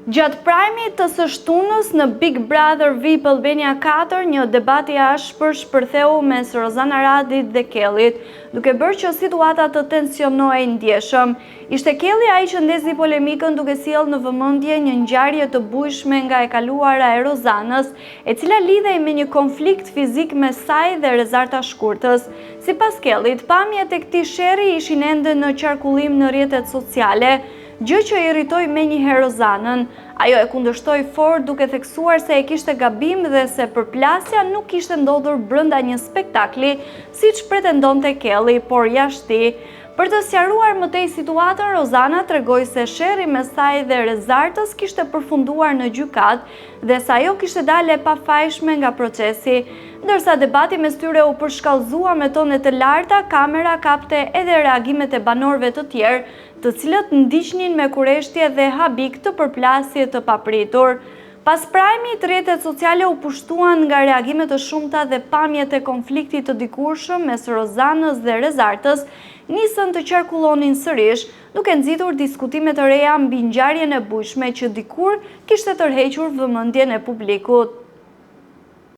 Gjatë prajmit të së shtunës në Big Brother VIP Albania 4, një debat i ashpër shpërtheu mes Rozana Radit dhe Kellit, duke bërë që situata të tensionohej ndjeshëm. Ishte Kelli ai që ndezi polemikën duke sjellë në vëmendje një ngjarje të bujshme nga e kaluara e Rozanës, e cila lidhej me një konflikt fizik mes saj dhe Rezarta Shkurtës. Sipas Kellit, pamjet e këtij sherri ishin ende në qarkullim në rrjetet sociale, gjë që irritoi menjëherë Rozanën. Ajo e kundërshtoi fort duke theksuar se e kishte gabim dhe se përplasja nuk kishte ndodhur brenda një spektakli, siç pretendonte Kelli, por jashtë tij. Për të sqaruar më tej situatën, Rozana tregoi se sherri mes saj dhe Rezartës kishte përfunduar në gjykatë dhe se ajo kishte dalë e pafajshme nga procesi. Ndërsa debati mes tyre u përshkallëzua me tone të larta, kamera kapte edhe reagimet e banorëve të tjerë, të cilët ndiqnin me kureshtje dhe habik të përplasje të papritur. Pas prajmit, rrjetet sociale u pushtuan nga reagimet të shumta dhe pamjet e konfliktit të dikurshëm mes Rozanës dhe Rezartës nisën të qarkullonin sërish, duke nxitur diskutime të reja mbi ngjarjen e bujshme që dikur kishte tërhequr vëmendjen e publikut.